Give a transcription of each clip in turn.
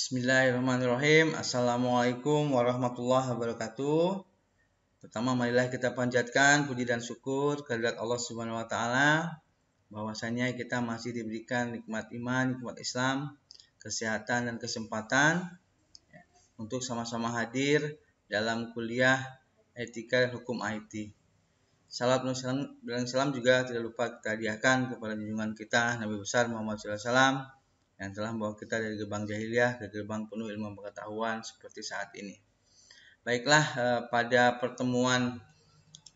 Bismillahirrahmanirrahim. Assalamualaikum warahmatullahi wabarakatuh. Pertama, marilah kita panjatkan puji dan syukur kehadirat Allah Subhanahu wa taala bahwasanya kita masih diberikan nikmat iman, nikmat Islam, kesehatan dan kesempatan untuk sama-sama hadir dalam kuliah etika dan hukum IT. Salam dan salam juga tidak lupa kita hadiahkan kepada junjungan kita Nabi besar Muhammad SAW yang telah membawa kita dari gerbang jahiliyah ke gerbang penuh ilmu pengetahuan seperti saat ini. Baiklah, pada pertemuan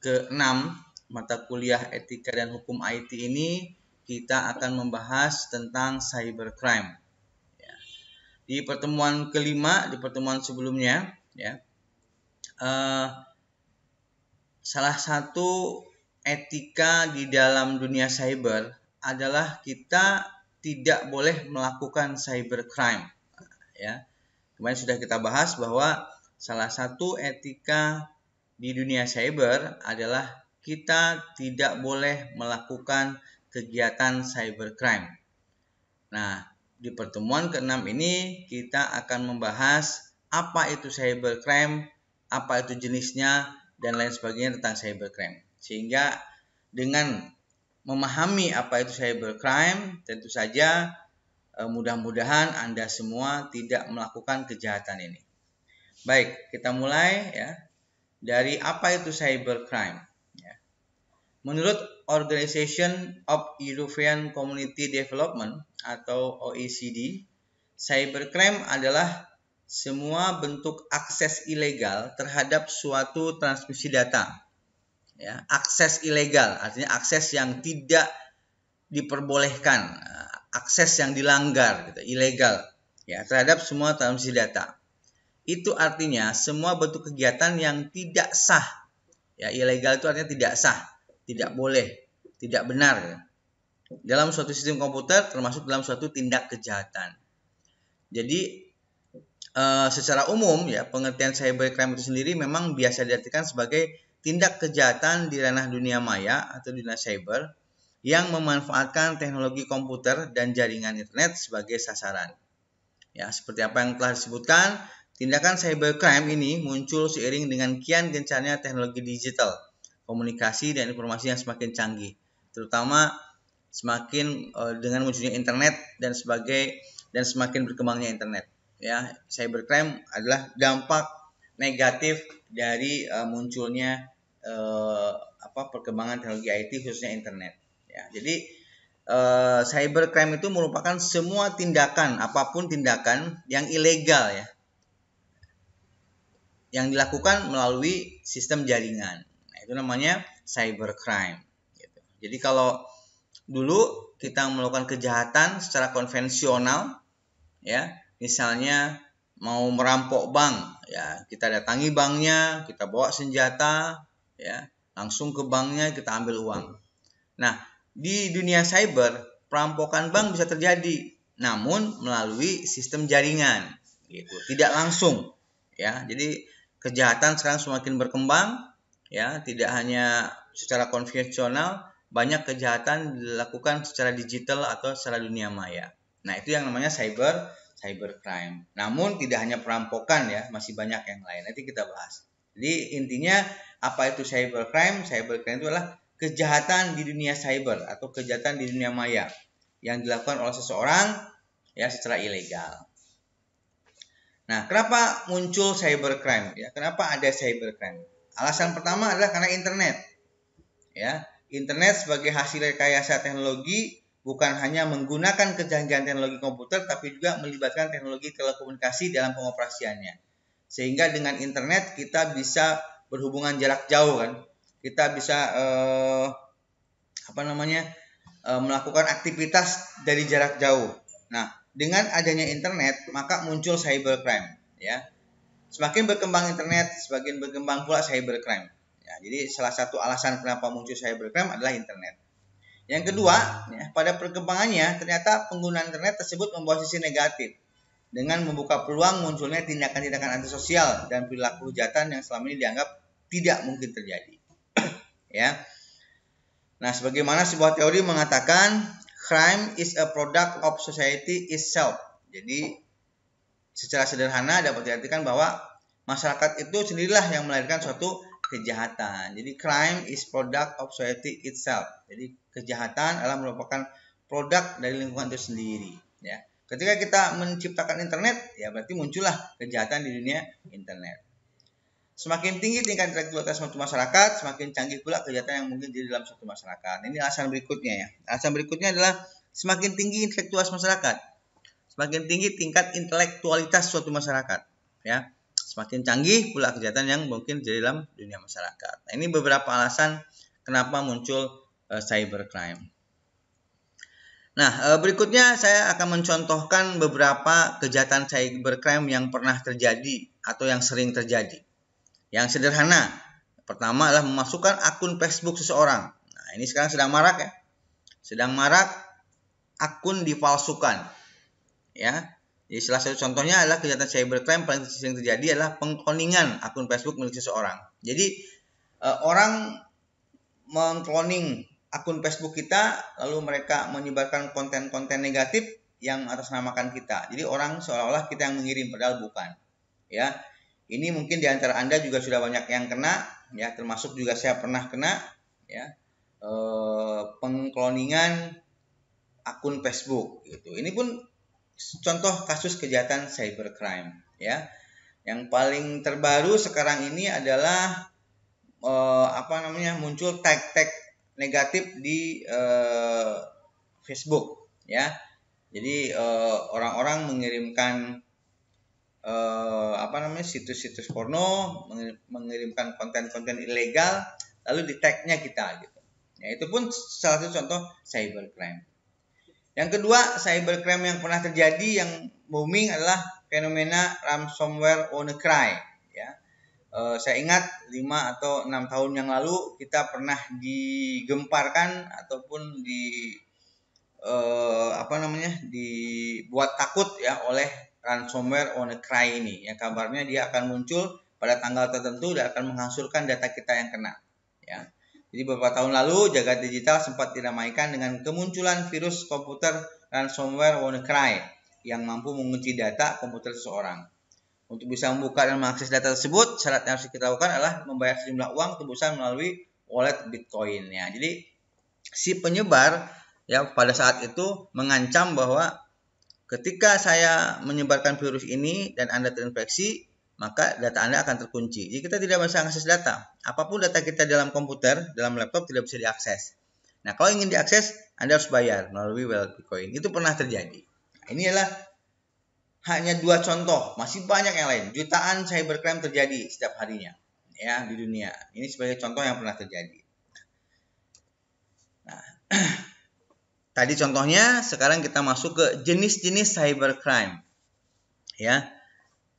ke-6 mata kuliah etika dan hukum IT ini kita akan membahas tentang cybercrime. Di pertemuan kelima, di pertemuan sebelumnya, salah satu etika di dalam dunia cyber adalah kita tidak boleh melakukan cybercrime. Kemarin sudah kita bahas bahwa salah satu etika di dunia cyber adalah kita tidak boleh melakukan kegiatan cybercrime. Nah, di pertemuan ke-6 ini kita akan membahas apa itu cybercrime, apa itu jenisnya, dan lain sebagainya tentang cybercrime. Sehingga dengan memahami apa itu cybercrime, tentu saja mudah-mudahan Anda semua tidak melakukan kejahatan ini. Baik, kita mulai dari apa itu cybercrime. Menurut Organization of European Community Development atau OECD, cybercrime adalah semua bentuk akses ilegal terhadap suatu transmisi data. Akses ilegal artinya akses yang tidak diperbolehkan, akses yang dilanggar, ilegal, terhadap semua transmisi data. Itu artinya semua bentuk kegiatan yang tidak sah. Ilegal itu artinya tidak sah, tidak boleh, tidak benar dalam suatu sistem komputer, termasuk dalam suatu tindak kejahatan. Jadi secara umum pengertian cybercrime itu sendiri memang biasa diartikan sebagai tindak kejahatan di ranah dunia maya atau dunia cyber yang memanfaatkan teknologi komputer dan jaringan internet sebagai sasaran. Seperti apa yang telah disebutkan, tindakan cybercrime ini muncul seiring dengan kian gencarnya teknologi digital, komunikasi dan informasi yang semakin canggih, terutama semakin dengan munculnya internet dan semakin berkembangnya internet. Cybercrime adalah dampak negatif dari munculnya perkembangan teknologi IT khususnya internet. Jadi cybercrime itu merupakan semua tindakan, apapun tindakan yang ilegal yang dilakukan melalui sistem jaringan. Itu namanya cybercrime. Jadi kalau dulu kita melakukan kejahatan secara konvensional, misalnya mau merampok bank, kita datangi banknya, kita bawa senjata, langsung ke banknya kita ambil uang. Nah, di dunia cyber perampokan bank bisa terjadi, namun melalui sistem jaringan, tidak langsung. Jadi kejahatan sekarang semakin berkembang, tidak hanya secara konvensional, banyak kejahatan dilakukan secara digital atau secara dunia maya. Nah, itu yang namanya cybercrime. Namun tidak hanya perampokan, masih banyak yang lain. Nanti kita bahas. Jadi intinya apa itu cybercrime? Cybercrime itu adalah kejahatan di dunia cyber atau kejahatan di dunia maya yang dilakukan oleh seseorang secara ilegal. Nah, kenapa muncul cybercrime? Kenapa ada cybercrime? Alasan pertama adalah karena internet. Internet sebagai hasil rekayasa teknologi bukan hanya menggunakan kecanggihan teknologi komputer, tapi juga melibatkan teknologi telekomunikasi dalam pengoperasiannya. Sehingga dengan internet kita bisa berhubungan jarak jauh, kita bisa melakukan aktivitas dari jarak jauh. Nah, dengan adanya internet maka muncul cybercrime. Semakin berkembang internet, semakin berkembang pula cybercrime. Jadi salah satu alasan kenapa muncul cybercrime adalah internet. Yang kedua, pada perkembangannya ternyata penggunaan internet tersebut membawa sisi negatif dengan membuka peluang munculnya tindakan-tindakan antisosial dan perilaku kejahatan yang selama ini dianggap tidak mungkin terjadi. Nah, sebagaimana sebuah teori mengatakan crime is a product of society itself. Jadi secara sederhana dapat diartikan bahwa masyarakat itu sendirilah yang melahirkan suatu kejahatan. Jadi crime is product of society itself. Jadi kejahatan adalah merupakan produk dari lingkungan itu sendiri. Ya. Ketika kita menciptakan internet, ya berarti muncullah kejahatan di dunia internet. Semakin tinggi tingkat intelektualitas suatu masyarakat, semakin canggih pula kejahatan yang mungkin di dalam suatu masyarakat. Ini alasan berikutnya ya. Alasan berikutnya adalah semakin tinggi intelektualitas masyarakat, semakin tinggi tingkat intelektualitas suatu masyarakat. Ya, semakin canggih pula kejahatan yang mungkin di dalam dunia masyarakat. Nah, ini beberapa alasan kenapa muncul cybercrime. Nah, berikutnya saya akan mencontohkan beberapa kejahatan cybercrime yang pernah terjadi atau yang sering terjadi. Yang sederhana, pertama adalah memasukkan akun Facebook seseorang. Nah, ini sekarang sedang marak ya. Sedang marak akun dipalsukan. Ya. Jadi salah satu contohnya adalah kejahatan cybercrime paling sering terjadi adalah pengkloningan akun Facebook milik seseorang. Jadi orang mengkloning akun Facebook kita, lalu mereka menyebarkan konten-konten negatif yang atasnamakan kita. Jadi orang seolah-olah kita yang mengirim, padahal bukan. Ya, ini mungkin di antara Anda juga sudah banyak yang kena, ya, termasuk juga saya pernah kena, ya, pengkloningan akun Facebook. Gitu. Ini pun contoh kasus kejahatan cybercrime. Ya, yang paling terbaru sekarang ini adalah muncul tag-tag negatif di Facebook. Ya, jadi orang-orang mengirimkan situs-situs porno, mengirimkan konten-konten ilegal, lalu di tag-nya kita gitu. Ya, itu pun salah satu contoh cybercrime. Yang kedua, cybercrime yang pernah terjadi yang booming adalah fenomena ransomware WannaCry. Ya, saya ingat 5 atau 6 tahun yang lalu kita pernah digemparkan ataupun dibuat takut ya oleh ransomware WannaCry ini. Yang kabarnya dia akan muncul pada tanggal tertentu dan akan menghancurkan data kita yang kena. Ya. Jadi beberapa tahun lalu Jagat Digital sempat diramaikan dengan kemunculan virus komputer ransomware WannaCry yang mampu mengunci data komputer seseorang. Untuk bisa membuka dan mengakses data tersebut, syarat yang harus kita lakukan adalah membayar sejumlah uang tebusan melalui wallet Bitcoin. Ya. Jadi si penyebar ya pada saat itu mengancam bahwa ketika saya menyebarkan virus ini dan Anda terinfeksi, maka data Anda akan terkunci. Jadi kita tidak bisa mengakses data. Apapun data kita dalam komputer, dalam laptop tidak bisa diakses. Nah, kalau ingin diakses, Anda harus bayar melalui wallet Bitcoin. Itu pernah terjadi. Nah, ini adalah hanya 2 contoh, masih banyak yang lain. Jutaan cybercrime terjadi setiap harinya ya di dunia. Ini sebagai contoh yang pernah terjadi. Nah, tadi contohnya, sekarang kita masuk ke jenis-jenis cybercrime. Ya.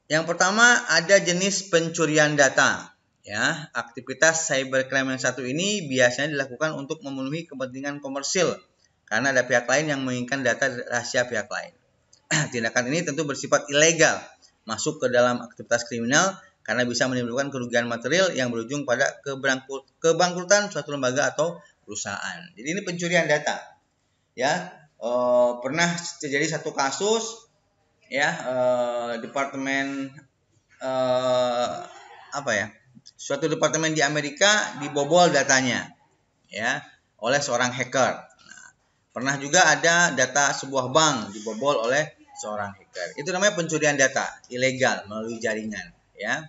Yang pertama ada jenis pencurian data. Ya, aktivitas cybercrime yang satu ini biasanya dilakukan untuk memenuhi kepentingan komersil karena ada pihak lain yang menginginkan data rahasia pihak lain. Tindakan ini tentu bersifat ilegal, masuk ke dalam aktivitas kriminal karena bisa menimbulkan kerugian material yang berujung pada kebangkrutan suatu lembaga atau perusahaan. Jadi ini pencurian data. Ya, pernah terjadi satu kasus ya, suatu departemen di Amerika dibobol datanya ya oleh seorang hacker. Nah, pernah juga ada data sebuah bank dibobol oleh seorang hacker. Itu namanya pencurian data ilegal melalui jaringan ya.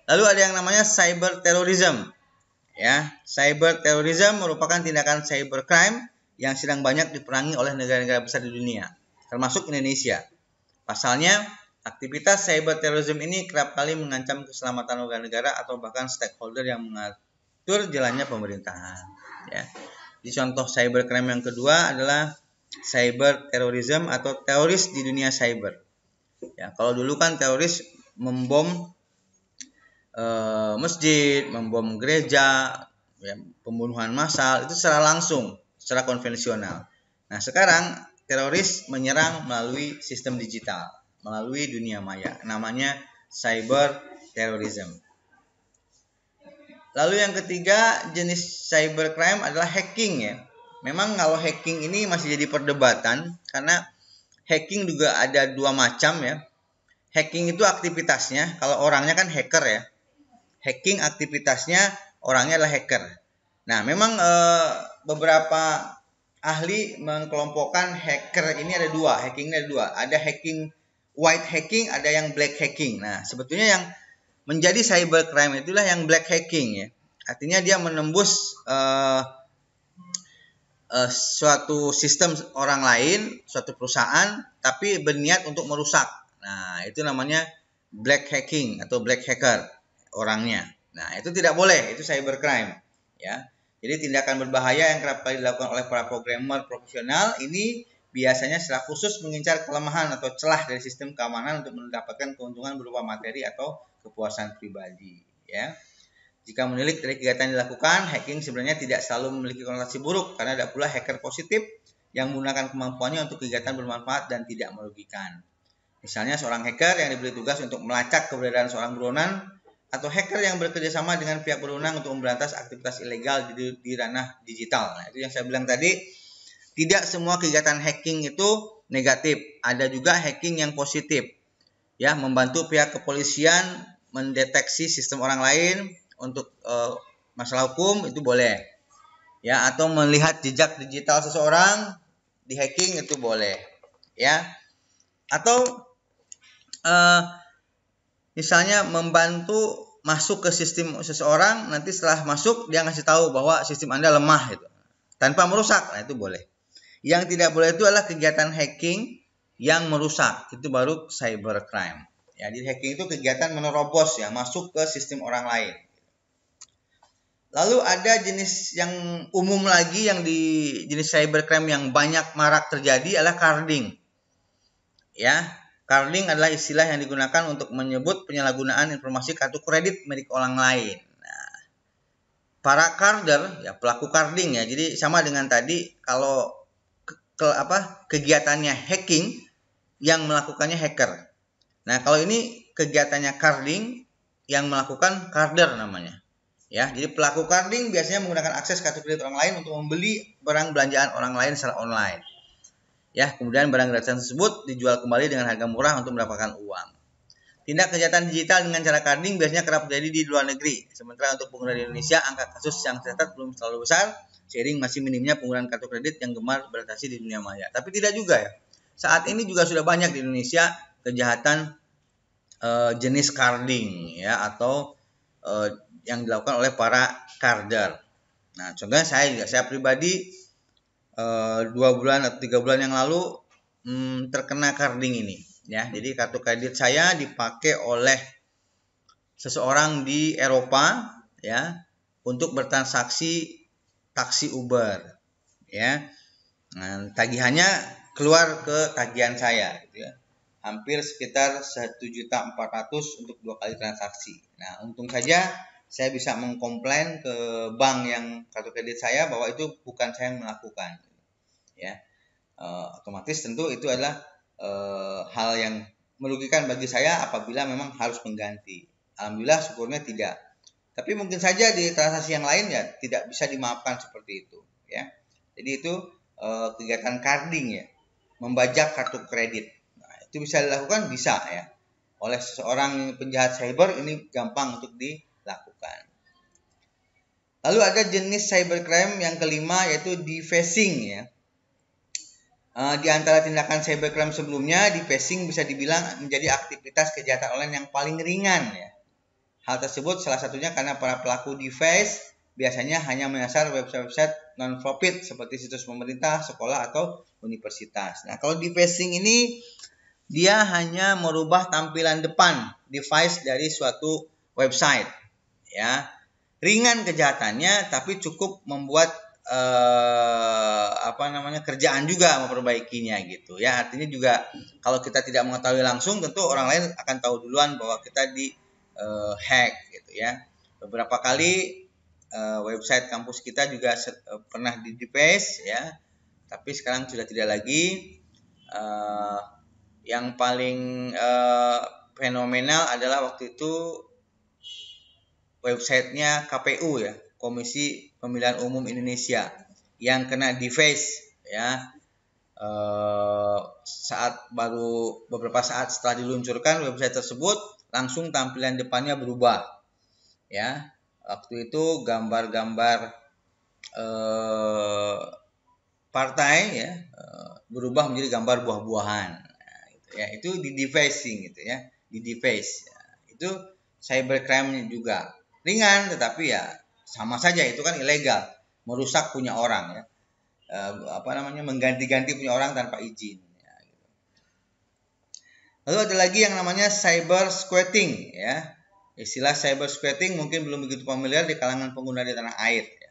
Lalu ada yang namanya cyber terrorism. Ya, cyber terrorism merupakan tindakan cybercrime yang sedang banyak diperangi oleh negara-negara besar di dunia, termasuk Indonesia. Pasalnya, aktivitas cyber terrorism ini kerap kali mengancam keselamatan warga negara atau bahkan stakeholder yang mengatur jalannya pemerintahan. Ya. Di contoh cybercrime yang kedua adalah cyber terrorism atau teroris di dunia cyber. Ya, kalau dulu kan teroris membom masjid, membom gereja, ya, pembunuhan massal itu secara langsung, secara konvensional. Nah, sekarang teroris menyerang melalui sistem digital, melalui dunia maya. Namanya cyber terrorism. Lalu yang ketiga jenis cybercrime adalah hacking ya. Memang kalau hacking ini masih jadi perdebatan karena hacking juga ada 2 macam ya. hacking itu aktivitasnya, kalau orangnya kan hacker ya. Hacking aktivitasnya, orangnya adalah hacker. Nah, memang beberapa ahli mengkelompokkan hacker ini ada dua, hacking ini ada dua. Ada hacking white hacking, ada yang black hacking. Nah, sebetulnya yang menjadi cybercrime itulah yang black hacking ya. Artinya dia menembus suatu sistem orang lain, suatu perusahaan, tapi berniat untuk merusak. Nah, itu namanya black hacking atau black hacker orangnya. Nah, itu tidak boleh, itu cybercrime. Ya, jadi tindakan berbahaya yang kerap kali dilakukan oleh para programmer profesional ini biasanya secara khusus mengincar kelemahan atau celah dari sistem keamanan untuk mendapatkan keuntungan berupa materi atau kepuasan pribadi. Ya. Jika menilik dari kegiatan yang dilakukan, hacking sebenarnya tidak selalu memiliki konotasi buruk karena ada pula hacker positif yang menggunakan kemampuannya untuk kegiatan bermanfaat dan tidak merugikan. Misalnya seorang hacker yang diberi tugas untuk melacak keberadaan seorang buronan atau hacker yang bekerja sama dengan pihak berwenang untuk memberantas aktivitas ilegal di ranah digital. Nah, itu yang saya bilang tadi, tidak semua kegiatan hacking itu negatif. Ada juga hacking yang positif. Ya, membantu pihak kepolisian mendeteksi sistem orang lain untuk masalah hukum itu boleh. Ya, atau melihat jejak digital seseorang di hacking itu boleh. Ya. Atau misalnya membantu masuk ke sistem seseorang, nanti setelah masuk dia ngasih tahu bahwa sistem Anda lemah gitu. Tanpa merusak, nah itu boleh. Yang tidak boleh itu adalah kegiatan hacking yang merusak, itu baru cybercrime. Ya, jadi hacking itu kegiatan menerobos ya, masuk ke sistem orang lain. Lalu ada jenis yang umum lagi yang di jenis cybercrime yang banyak marak terjadi adalah carding. Ya, carding adalah istilah yang digunakan untuk menyebut penyalahgunaan informasi kartu kredit milik orang lain. Nah, para carder ya pelaku carding ya. Jadi sama dengan tadi kalau kegiatannya hacking yang melakukannya hacker. Nah, kalau ini kegiatannya carding yang melakukan carder namanya. Ya, jadi pelaku carding biasanya menggunakan akses kartu kredit orang lain untuk membeli barang belanjaan orang lain secara online. Ya, kemudian barang gratisan tersebut dijual kembali dengan harga murah untuk mendapatkan uang. Tindak kejahatan digital dengan cara carding biasanya kerap terjadi di luar negeri. Sementara untuk pengguna di Indonesia, angka kasus yang tercatat belum terlalu besar, seiring masih minimnya penggunaan kartu kredit yang gemar beroperasi di dunia maya. Tapi tidak juga ya. Saat ini juga sudah banyak di Indonesia kejahatan jenis carding ya, atau yang dilakukan oleh para carder. Nah, contohnya saya pribadi 2 bulan atau 3 bulan yang lalu terkena carding ini. Ya, jadi kartu kredit saya dipakai oleh seseorang di Eropa ya untuk bertransaksi taksi Uber. Ya, nah, tagihannya keluar ke tagihan saya, gitu ya. Hampir sekitar 1.400.000 untuk 2 kali transaksi. Nah, untung saja saya bisa mengkomplain ke bank yang kartu kredit saya bahwa itu bukan saya yang melakukan. Ya, otomatis tentu itu adalah hal yang merugikan bagi saya apabila memang harus mengganti. Alhamdulillah syukurnya tidak. Tapi mungkin saja di transaksi yang lain ya tidak bisa dimaafkan seperti itu. Ya, jadi itu kegiatan carding ya, membajak kartu kredit. Itu bisa dilakukan, bisa ya, oleh seseorang penjahat cyber, ini gampang untuk dilakukan. Lalu ada jenis cybercrime yang kelima yaitu defacing ya. Di antara tindakan cybercrime sebelumnya, defacing bisa dibilang menjadi aktivitas kejahatan online yang paling ringan ya. Hal tersebut salah satunya karena para pelaku deface biasanya hanya menyasar website-website non-profit seperti situs pemerintah, sekolah atau universitas. Nah, kalau defacing ini dia hanya merubah tampilan depan device dari suatu website ya. Ringan kejahatannya tapi cukup membuat kerjaan juga memperbaikinya gitu ya. Artinya juga kalau kita tidak mengetahui langsung, tentu orang lain akan tahu duluan bahwa kita di hack gitu ya. Beberapa kali website kampus kita juga pernah di deface ya, tapi sekarang sudah tidak lagi. Yang paling fenomenal adalah waktu itu websitenya KPU ya, Komisi Pemilihan Umum Indonesia, yang kena deface ya. beberapa saat setelah diluncurkan website tersebut langsung tampilan depannya berubah, ya. Waktu itu gambar-gambar partai ya berubah menjadi gambar buah-buahan, nah, gitu ya. Itu di defacing gitu ya, di deface ya. Itu cybercrime juga ringan, tetapi ya sama saja, itu kan ilegal, merusak punya orang ya. Mengganti-ganti punya orang tanpa izin ya, gitu. Lalu ada lagi yang namanya cyber squatting ya. Istilah cyber squatting mungkin belum begitu familiar di kalangan pengguna di tanah air ya.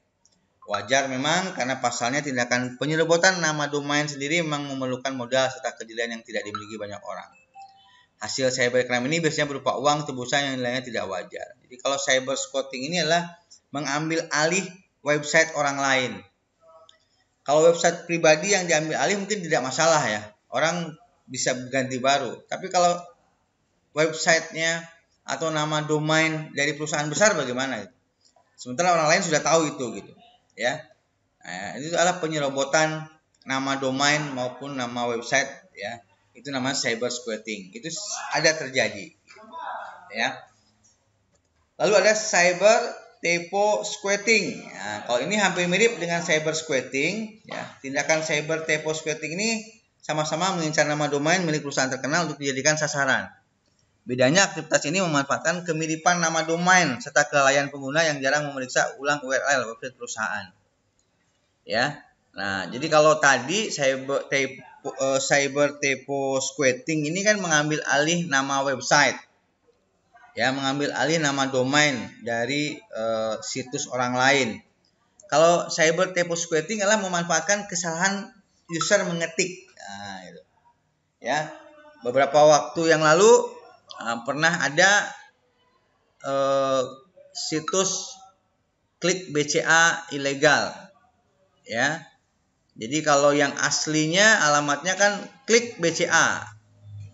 Wajar memang, karena pasalnya tindakan penyerobotan nama domain sendiri memang memerlukan modal serta kejelian yang tidak dimiliki banyak orang. Hasil cybercrime ini biasanya berupa uang tebusan yang nilainya tidak wajar. Jadi kalau cyber squatting ini adalah mengambil alih website orang lain. Kalau website pribadi yang diambil alih mungkin tidak masalah ya, orang bisa ganti baru. Tapi kalau websitenya atau nama domain dari perusahaan besar bagaimana? Sementara orang lain sudah tahu itu gitu, ya. Nah, itu adalah penyerobotan nama domain maupun nama website ya. Itu namanya cyber squatting. Itu ada terjadi, ya. Lalu ada cyber typo squatting. Nah, kalau ini hampir mirip dengan cyber squatting, ya. Tindakan cyber typo squatting ini sama-sama mengincar nama domain milik perusahaan terkenal untuk dijadikan sasaran. Bedanya aktivitas ini memanfaatkan kemiripan nama domain serta kelalaian pengguna yang jarang memeriksa ulang URL website perusahaan. Ya. Nah, jadi kalau tadi cyber typo squatting ini kan mengambil alih nama website. Ya, mengambil alih nama domain dari situs orang lain. Kalau cyber typo squatting adalah memanfaatkan kesalahan user mengetik. Nah, itu. Ya, beberapa waktu yang lalu pernah ada situs klik BCA ilegal. Ya, jadi kalau yang aslinya alamatnya kan klik BCA.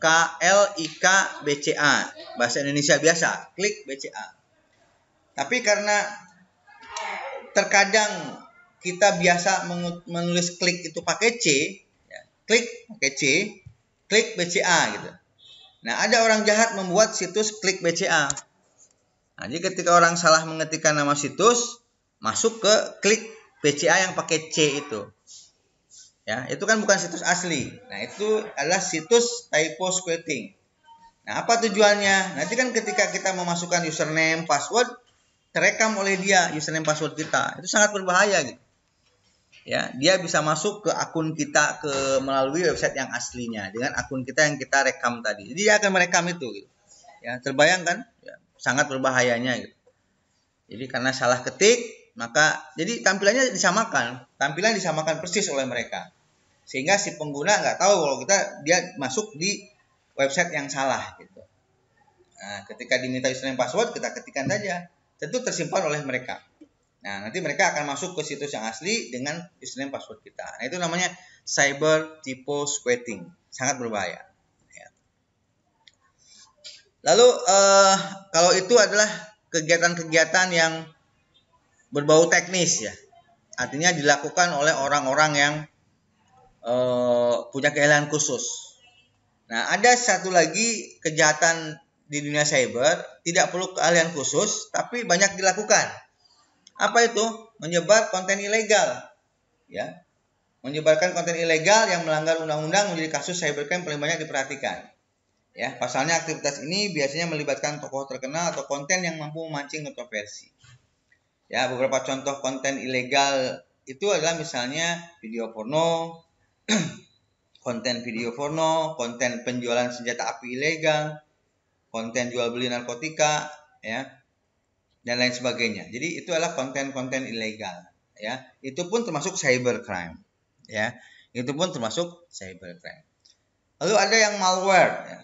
KLIK BCA, bahasa Indonesia biasa, klik BCA. Tapi karena terkadang kita biasa menulis klik itu pakai C, ya, klik pakai C, klik BCA gitu. Nah, ada orang jahat membuat situs klik BCA. Nah, jadi ketika orang salah mengetikkan nama situs, masuk ke klik BCA yang pakai C itu. Ya, itu kan bukan situs asli. Nah, itu adalah situs typo squatting. Nah, apa tujuannya? Nanti kan ketika kita memasukkan username, password, terekam oleh dia username password kita. Itu sangat berbahaya gitu. Ya, dia bisa masuk ke akun kita melalui website yang aslinya dengan akun kita yang kita rekam tadi. Jadi dia akan merekam itu gitu. Ya, terbayangkan? Ya, sangat berbahayanya gitu. Jadi karena salah ketik, maka jadi tampilannya disamakan. Tampilan disamakan persis oleh mereka. Sehingga si pengguna nggak tahu kalau dia masuk di website yang salah gitu. Nah, ketika diminta username password, kita ketikkan saja. Tentu tersimpan oleh mereka. Nah, nanti mereka akan masuk ke situs yang asli dengan username password kita. Nah, itu namanya cyber typo squatting. Sangat berbahaya. Ya. Lalu kalau itu adalah kegiatan-kegiatan yang berbau teknis ya. Artinya dilakukan oleh orang-orang yang punya keahlian khusus. Nah, ada satu lagi kejahatan di dunia cyber, tidak perlu keahlian khusus, tapi banyak dilakukan. Apa itu? Menyebar konten ilegal. Ya. Menyebarkan konten ilegal yang melanggar undang-undang menjadi kasus cybercrime paling banyak diperhatikan. Ya, pasalnya aktivitas ini biasanya melibatkan tokoh terkenal atau konten yang mampu memancing kontroversi. Ya, beberapa contoh konten ilegal itu adalah misalnya video porno, konten video porno, konten penjualan senjata api ilegal, konten jual beli narkotika, ya, dan lain sebagainya. Jadi itu adalah konten-konten ilegal, ya. Itu pun termasuk cybercrime, ya. Itu pun termasuk cybercrime. Lalu ada yang malware. Ya.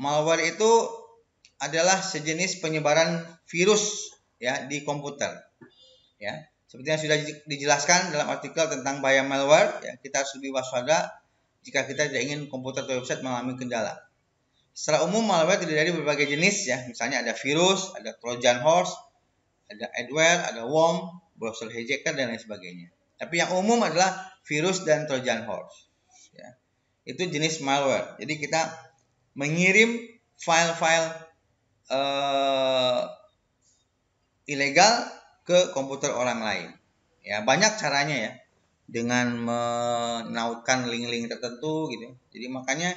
Malware itu adalah sejenis penyebaran virus ya di komputer, ya. Seperti yang sudah dijelaskan dalam artikel tentang bahaya malware, ya, kita harus lebih waspada jika kita tidak ingin komputer atau website mengalami kendala. Secara umum malware terdiri dari berbagai jenis ya, misalnya ada virus, ada Trojan horse, ada adware, ada worm, browser hijacker dan lain sebagainya. Tapi yang umum adalah virus dan Trojan horse. itu jenis malware. Jadi kita mengirim file-file ilegal ke komputer orang lain. Ya, banyak caranya ya, dengan menautkan link-link tertentu gitu. Jadi makanya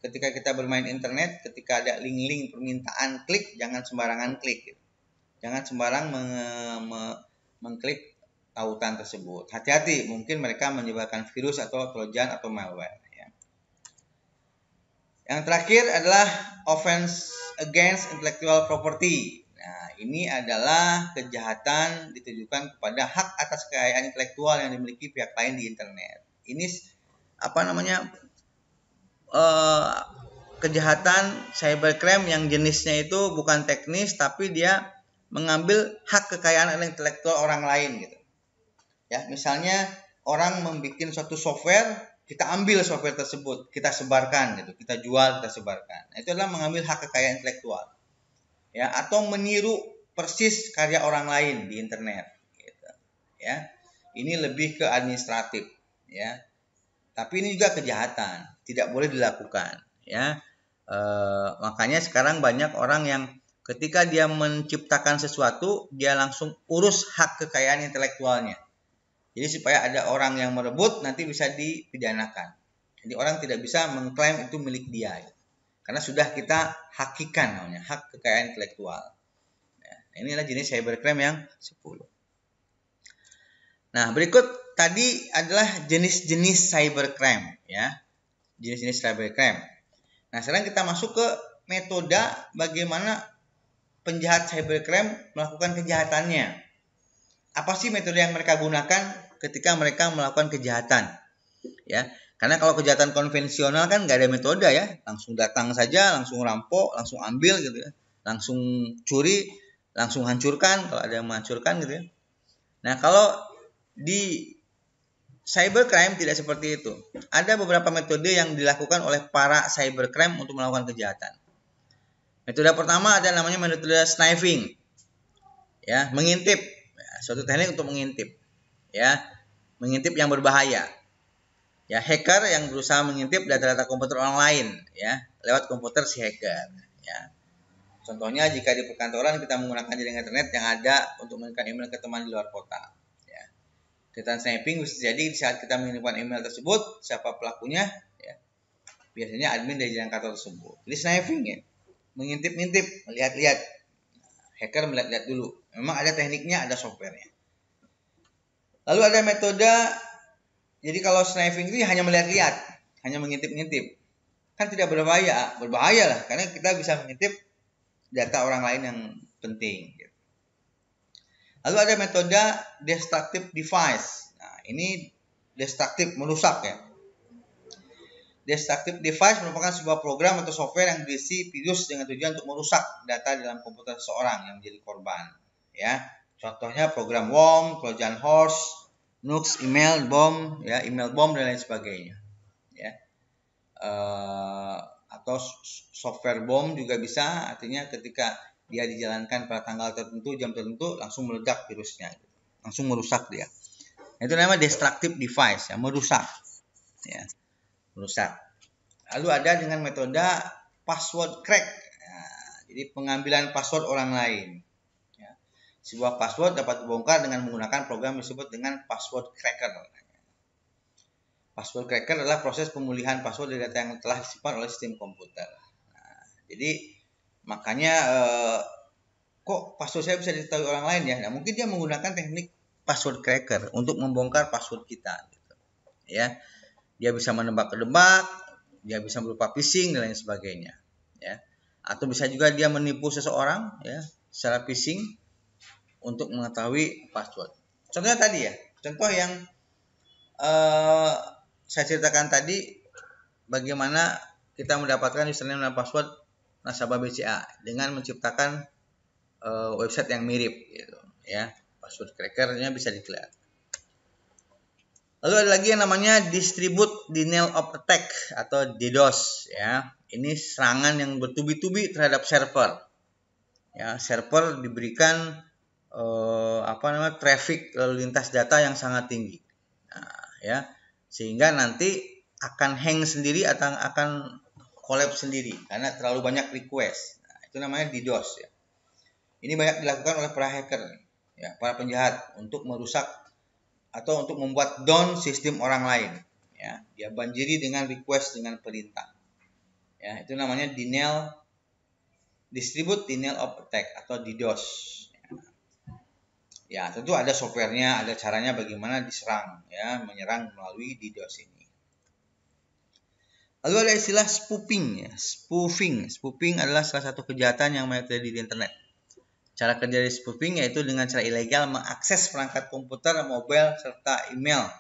ketika kita bermain internet, ketika ada link-link permintaan klik, jangan sembarangan klik gitu. Jangan sembarang mengklik tautan tersebut. Hati-hati, mungkin mereka menyebarkan virus atau trojan atau malware ya. Yang terakhir adalah offense against intellectual property. Nah, ini adalah kejahatan ditujukan kepada hak atas kekayaan intelektual yang dimiliki pihak lain di internet. Ini kejahatan cybercrime yang jenisnya itu bukan teknis, tapi dia mengambil hak kekayaan intelektual orang lain gitu. Ya, misalnya orang membuat suatu software, kita ambil software tersebut, kita sebarkan gitu, kita jual, kita sebarkan. Nah, itu adalah mengambil hak kekayaan intelektual. Ya, atau meniru persis karya orang lain di internet gitu. Ya. Ini lebih ke administratif ya. Tapi ini juga kejahatan, tidak boleh dilakukan ya. Makanya sekarang banyak orang yang ketika dia menciptakan sesuatu, dia langsung urus hak kekayaan intelektualnya. Jadi supaya ada orang yang merebut, nanti bisa dipidanakan. Jadi orang tidak bisa mengklaim itu milik dia. Karena sudah kita hakikan namanya, hak kekayaan intelektual. Nah, inilah jenis cybercrime yang 10. Nah, berikut tadi adalah jenis-jenis cybercrime. Ya. Jenis-jenis cybercrime. Nah, sekarang kita masuk ke metode bagaimana penjahat cybercrime melakukan kejahatannya. Apa sih metode yang mereka gunakan ketika mereka melakukan kejahatan? Ya, karena kalau kejahatan konvensional kan nggak ada metode ya, langsung datang saja, langsung rampok, langsung ambil gitu ya, langsung curi, langsung hancurkan kalau ada yang menghancurkan gitu ya. Nah, kalau di cybercrime tidak seperti itu. Ada beberapa metode yang dilakukan oleh para cybercrime untuk melakukan kejahatan. Metode pertama ada namanya metode sniping, ya, mengintip, ya, suatu teknik untuk mengintip. Ya, mengintip yang berbahaya. Ya, hacker yang berusaha mengintip data-data komputer orang lain ya, lewat komputer si hacker ya. Contohnya jika di perkantoran kita menggunakan jaringan internet yang ada untuk mengirimkan email ke teman di luar kota ya. Kegiatan sniping bisa jadi di saat kita mengirimkan email tersebut, siapa pelakunya ya. Biasanya admin dari jaringan kantor tersebut. Jadi sniping ya, mengintip-ngintip, melihat-lihat. Hacker melihat-lihat dulu. Memang ada tekniknya, ada softwarenya. Lalu ada metode, jadi kalau sniping itu hanya melihat-lihat, hanya mengintip-ngintip, kan tidak berbahaya, berbahaya lah, karena kita bisa mengintip data orang lain yang penting. Lalu ada metode destructive device. Nah, ini destruktif, merusak ya. Destructive device merupakan sebuah program atau software yang berisi virus dengan tujuan untuk merusak data dalam komputer seseorang yang menjadi korban. Ya, contohnya program worm, Trojan horse, Nux, email bomb, ya, email bomb dan lain sebagainya. Ya, atau software bomb juga bisa, artinya ketika dia dijalankan pada tanggal tertentu, jam tertentu, langsung meledak virusnya, langsung merusak dia. Itu namanya destructive device, ya, merusak, ya, merusak. Lalu ada dengan metode password crack, ya, jadi pengambilan password orang lain. Sebuah password dapat dibongkar dengan menggunakan program disebut dengan password cracker. Password cracker adalah proses pemulihan password dari data yang telah disimpan oleh sistem komputer. Nah, jadi makanya kok password saya bisa diketahui orang lain ya? Nah, mungkin dia menggunakan teknik password cracker untuk membongkar password kita. Gitu. Ya, dia bisa menebak-nebak, dia bisa berupa phishing dan lain sebagainya. Ya, atau bisa juga dia menipu seseorang ya secara phishing untuk mengetahui password. Contohnya tadi ya, contoh yang saya ceritakan tadi, bagaimana kita mendapatkan username dan password nasabah BCA dengan menciptakan website yang mirip, gitu, ya. Password crackernya bisa dilihat. Lalu ada lagi yang namanya distribute denial of attack atau DDoS, ya. Ini serangan yang bertubi-tubi terhadap server. Ya, server diberikan traffic lalu lintas data yang sangat tinggi. Nah, ya, sehingga nanti akan hang sendiri atau akan collapse sendiri karena terlalu banyak request. Nah, itu namanya DDoS ya. Ini banyak dilakukan oleh para hacker ya, para penjahat untuk merusak atau untuk membuat down sistem orang lain ya. Dia banjiri dengan request dengan perintah. Ya, itu namanya distribute denial of attack atau DDoS. Ya, tentu ada softwarenya, ada caranya bagaimana diserang ya, menyerang melalui DDoS ini. Lalu ada istilah spoofing ya. Spoofing adalah salah satu kejahatan yang banyak terjadi di internet. Cara kerja dari spoofing yaitu dengan cara ilegal mengakses perangkat komputer, mobile, serta email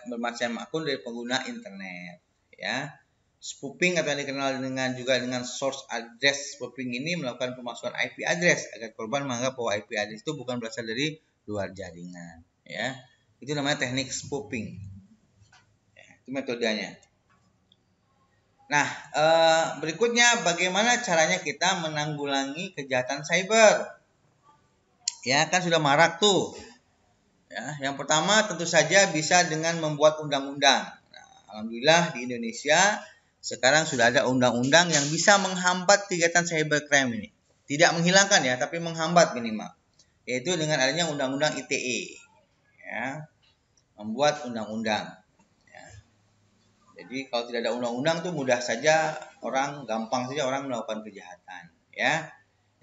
bermacam akun dari pengguna internet. Ya, spoofing atau yang dikenal dengan source address spoofing ini melakukan pemasukan IP address agar korban menganggap bahwa IP address itu bukan berasal dari luar jaringan. Ya, itu namanya teknik spoofing. Ya, itu metodenya. Nah, berikutnya bagaimana caranya kita menanggulangi kejahatan cyber? Ya, kan sudah marak tuh. Ya, yang pertama tentu saja bisa dengan membuat undang-undang. Nah, alhamdulillah di Indonesia sekarang sudah ada undang-undang yang bisa menghambat kegiatan cybercrime ini. Tidak menghilangkan ya, tapi menghambat minimal. Yaitu dengan adanya undang-undang ITE. Ya, membuat undang-undang. Jadi kalau tidak ada undang-undang tuh mudah saja gampang saja orang melakukan kejahatan, ya.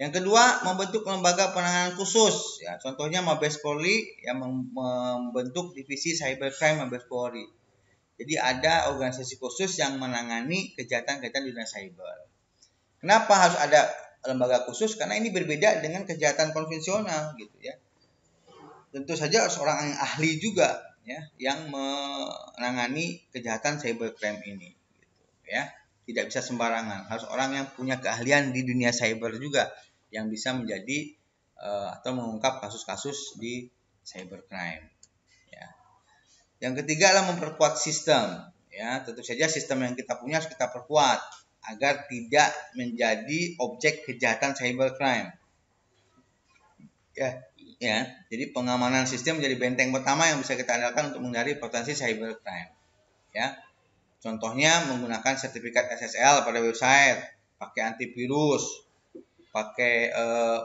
Yang kedua, membentuk lembaga penanganan khusus, ya. Contohnya Mabes Polri yang membentuk divisi cybercrime Mabes Polri. Jadi ada organisasi khusus yang menangani kejahatan-kejahatan di dunia cyber. Kenapa harus ada lembaga khusus? Karena ini berbeda dengan kejahatan konvensional, gitu ya. Tentu saja harus orang yang ahli juga, ya, yang menangani kejahatan cybercrime ini, gitu, ya. Tidak bisa sembarangan, harus orang yang punya keahlian di dunia cyber juga yang bisa menjadi atau mengungkap kasus-kasus di cybercrime, ya. Yang ketiga adalah memperkuat sistem, ya. Tentu saja sistem yang kita punya harus kita perkuat agar tidak menjadi objek kejahatan cybercrime, ya. Ya, jadi pengamanan sistem menjadi benteng pertama yang bisa kita andalkan untuk menghindari potensi cybercrime. Ya, contohnya menggunakan sertifikat SSL pada website, pakai antivirus, pakai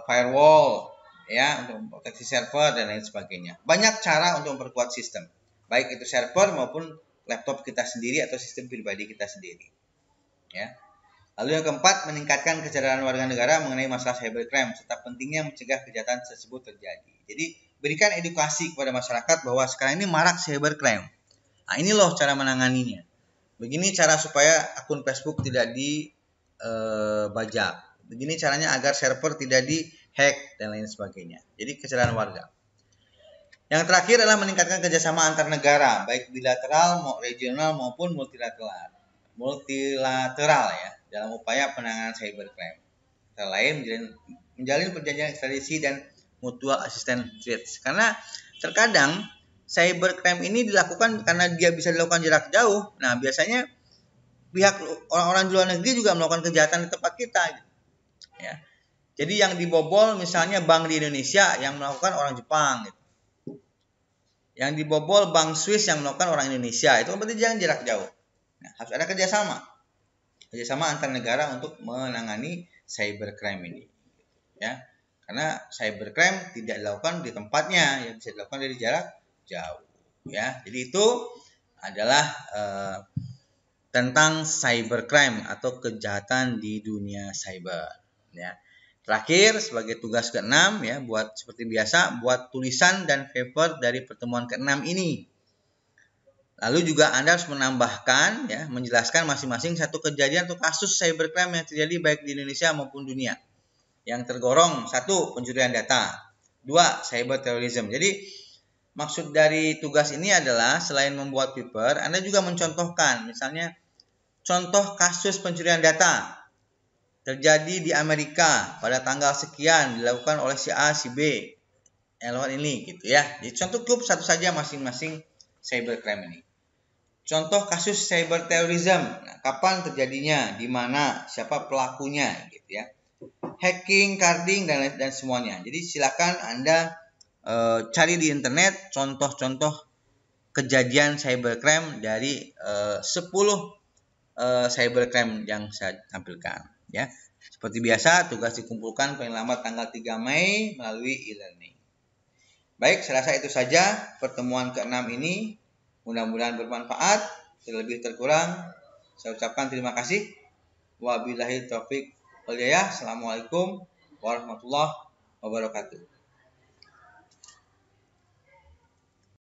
firewall, ya, untuk memproteksi server dan lain sebagainya. Banyak cara untuk memperkuat sistem, baik itu server maupun laptop kita sendiri atau sistem pribadi kita sendiri. Ya. Lalu yang keempat, meningkatkan kesadaran warga negara mengenai masalah cybercrime serta pentingnya mencegah kejahatan tersebut terjadi. Jadi, berikan edukasi kepada masyarakat bahwa sekarang ini marak cybercrime. Nah, ini loh cara menanganinya. Begini cara supaya akun Facebook tidak dibajak. Begini caranya agar server tidak dihack dan lain sebagainya. Jadi, kesadaran warga. Yang terakhir adalah meningkatkan kerjasama antar negara, baik bilateral, regional maupun multilateral ya, dalam upaya penanganan cybercrime. Antara lain menjalin perjanjian ekstradisi dan mutual assistance treaties. Karena terkadang cybercrime ini dilakukan karena dia bisa dilakukan jarak jauh. Nah, biasanya pihak orang-orang di luar negeri juga melakukan kejahatan di tempat kita. Ya. Jadi yang dibobol misalnya bank di Indonesia yang melakukan orang Jepang. Gitu. Yang dibobol bank Swiss yang melakukan orang Indonesia. Itu berarti jangan jarak jauh. Nah, harus ada kerjasama antar negara untuk menangani cybercrime ini, ya. Karena cybercrime tidak dilakukan di tempatnya, yang bisa dilakukan dari jarak jauh, ya. Jadi itu adalah tentang cybercrime atau kejahatan di dunia cyber, ya. Terakhir sebagai tugas ke-6 ya, seperti biasa buat tulisan dan paper dari pertemuan ke-6 ini. Lalu juga Anda harus menambahkan, ya, menjelaskan masing-masing satu kejadian atau kasus cybercrime yang terjadi baik di Indonesia maupun dunia. Yang tergolong 1, pencurian data. 2, cyber terrorism. Jadi maksud dari tugas ini adalah selain membuat paper, Anda juga mencontohkan, misalnya contoh kasus pencurian data terjadi di Amerika pada tanggal sekian dilakukan oleh si A, si B, ini, gitu ya. Jadi contoh cukup satu saja masing-masing cybercrime ini. Contoh kasus cyber terrorism, nah, kapan terjadinya, di mana, siapa pelakunya, gitu ya. Hacking, carding dan semuanya. Jadi silakan Anda cari di internet contoh-contoh kejadian cybercrime dari 10 cybercrime yang saya tampilkan ya. Seperti biasa, tugas dikumpulkan paling lambat tanggal 3 Mei melalui e-learning. Baik, saya rasa itu saja pertemuan ke-6 ini. Mudah-mudahan bermanfaat. Terlebih terkurang, saya ucapkan terima kasih. Wabillahi taufik wal hidayah. Assalamualaikum warahmatullahi wabarakatuh.